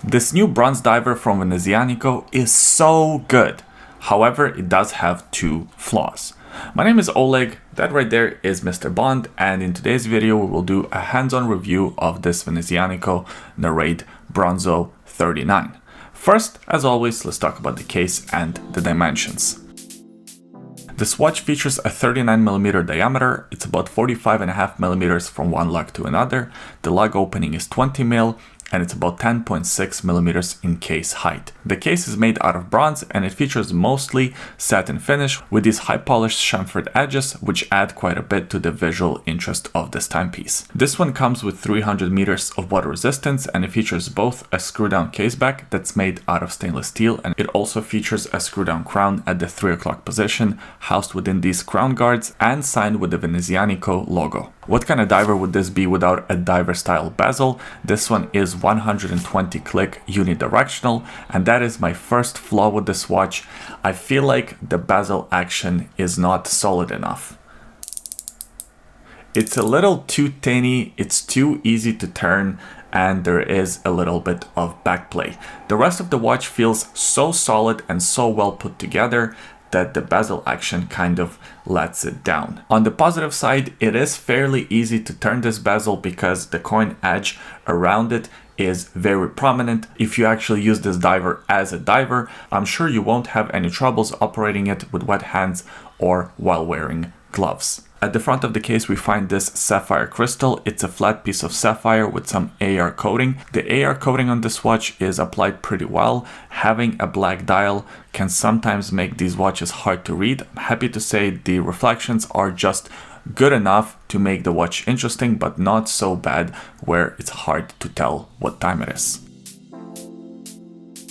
This new bronze diver from Venezianico is so good. However, it does have two flaws. My name is Oleg, that right there is Mr. Bond, and in today's video we will do a hands-on review of this Venezianico Nereide Bronzo 39. First, as always, let's talk about the case and the dimensions. This watch features a 39mm diameter, it's about 45.5mm from one lug to another, the lug opening is 20mm, and it's about 10.6mm in case height. The case is made out of bronze and it features mostly satin finish with these high polished chamfered edges which add quite a bit to the visual interest of this timepiece. This one comes with 300 meters of water resistance and it features both a screw down case back that's made out of stainless steel, and it also features a screw down crown at the 3 o'clock position housed within these crown guards and signed with the Venezianico logo. What kind of diver would this be without a diver style bezel? This one is 120 click unidirectional, and that is my first flaw with this watch. I feel like the bezel action is not solid enough. It's a little too tiny, it's too easy to turn, and there is a little bit of backplay. The rest of the watch feels so solid and so well put together that the bezel action kind of lets it down. On the positive side, it is fairly easy to turn this bezel because the coin edge around it is very prominent. If you actually use this diver as a diver, I'm sure you won't have any troubles operating it with wet hands or while wearing gloves. At the front of the case we find this sapphire crystal. It's a flat piece of sapphire with some AR coating. The AR coating on this watch is applied pretty well. Having a black dial can sometimes make these watches hard to read. I'm happy to say the reflections are just good enough to make the watch interesting, but not so bad where it's hard to tell what time it is.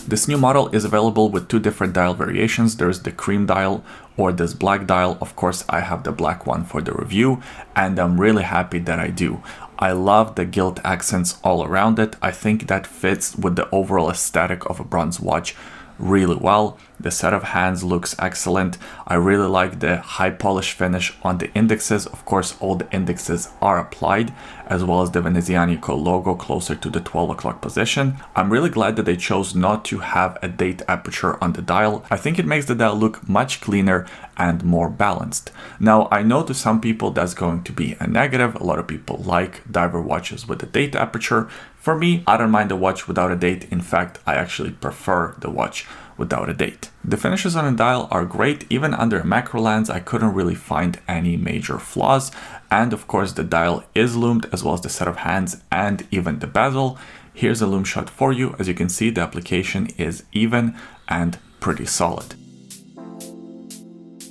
This new model is available with two different dial variations. There's the cream dial or this black dial. Of course, I have the black one for the review, and I'm really happy that I do. I love the gilt accents all around it. I think that fits with the overall aesthetic of a bronze watch really well. The set of hands looks excellent. I really like the high polish finish on the indexes. Of course, all the indexes are applied, as well as the Venezianico logo closer to the 12 o'clock position. I'm really glad that they chose not to have a date aperture on the dial. I think it makes the dial look much cleaner and more balanced. Now, I know to some people that's going to be a negative. A lot of people like diver watches with a date aperture. For me, I don't mind a watch without a date. In fact, I actually prefer the watch without a date. The finishes on the dial are great. Even under a macro lens, I couldn't really find any major flaws. And of course, the dial is loomed, as well as the set of hands and even the bezel. Here's a loom shot for you. As you can see, the application is even and pretty solid.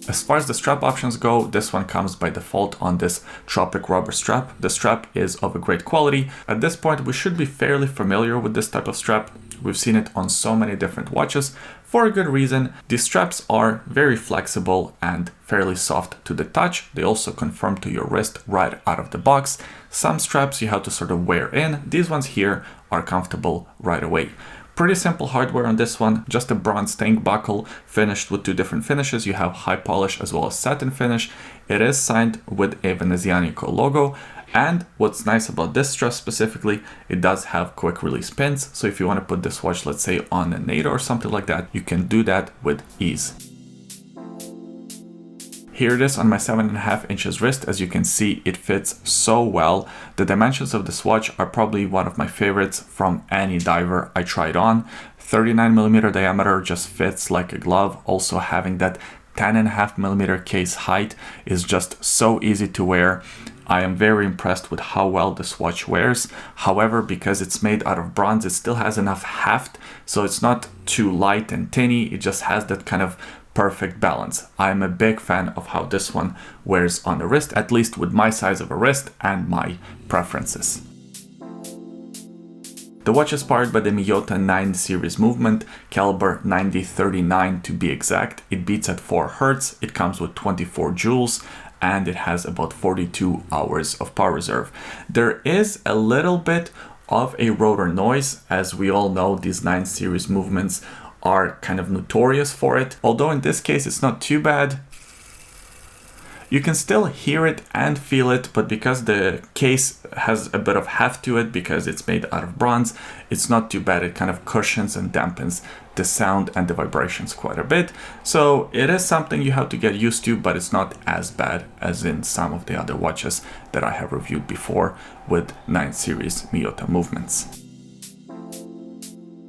As far as the strap options go, this one comes by default on this tropic rubber strap. The strap is of a great quality. At this point, we should be fairly familiar with this type of strap. We've seen it on so many different watches for a good reason. These straps are very flexible and fairly soft to the touch. They also conform to your wrist right out of the box. Some straps you have to sort of wear in. These ones here are comfortable right away. Pretty simple hardware on this one, just a bronze tank buckle finished with two different finishes. You have high polish as well as satin finish. It is signed with a Venezianico logo. And what's nice about this strap specifically, it does have quick release pins. So if you want to put this watch, let's say on a NATO or something like that, you can do that with ease. Here it is on my 7.5 inches wrist. As you can see, it fits so well. The dimensions of this watch are probably one of my favorites from any diver I tried on. 39mm diameter just fits like a glove. Also having that 10.5mm case height is just so easy to wear. I am very impressed with how well this watch wears. However, because it's made out of bronze, it still has enough heft, so it's not too light and tinny. It just has that kind of perfect balance. I'm a big fan of how this one wears on the wrist, at least with my size of a wrist and my preferences. The watch is powered by the Miyota 9 series movement, caliber 9039 to be exact. It beats at 4 Hz, it comes with 24 joules, and it has about 42 hours of power reserve. There is a little bit of a rotor noise. As we all know, these 9 series movements are kind of notorious for it. Although in this case, it's not too bad. You can still hear it and feel it, but because the case has a bit of heft to it, because it's made out of bronze, it's not too bad. It kind of cushions and dampens the sound and the vibrations quite a bit. So it is something you have to get used to, but it's not as bad as in some of the other watches that I have reviewed before with 9 series Miyota movements.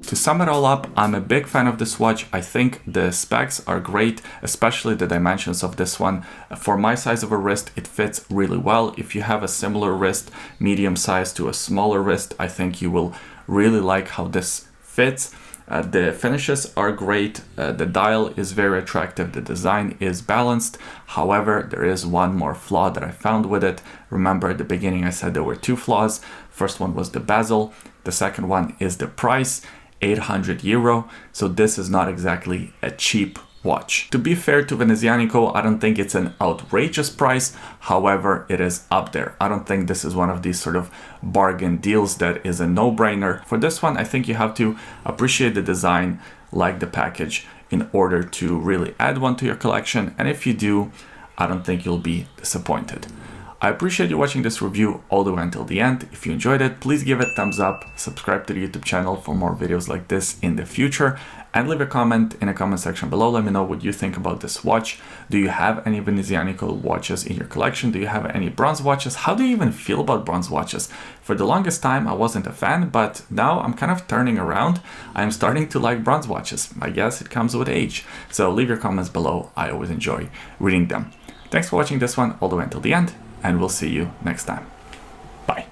To sum it all up, I'm a big fan of this watch. I think the specs are great, especially the dimensions of this one. For my size of a wrist, it fits really well. If you have a similar wrist, medium size to a smaller wrist, I think you will really like how this fits. The finishes are great, the dial is very attractive, the design is balanced. However, there is one more flaw that I found with it. Remember at the beginning I said there were 2 flaws. First one was the bezel, the second one is the price, 800 euro. So this is not exactly a cheap watch. To be fair to Venezianico, I don't think it's an outrageous price. However, it is up there. I don't think this is one of these sort of bargain deals that is a no-brainer. For this one, I think you have to appreciate the design, like the package, in order to really add one to your collection. And if you do, I don't think you'll be disappointed. I appreciate you watching this review all the way until the end. If you enjoyed it, please give it a thumbs up, subscribe to the YouTube channel for more videos like this in the future, and leave a comment in the comment section below. Let me know what you think about this watch. Do you have any Venezianico watches in your collection? Do you have any bronze watches? How do you even feel about bronze watches? For the longest time, I wasn't a fan, but now I'm kind of turning around. I'm starting to like bronze watches. I guess it comes with age. So leave your comments below. I always enjoy reading them. Thanks for watching this one all the way until the end, and we'll see you next time. Bye.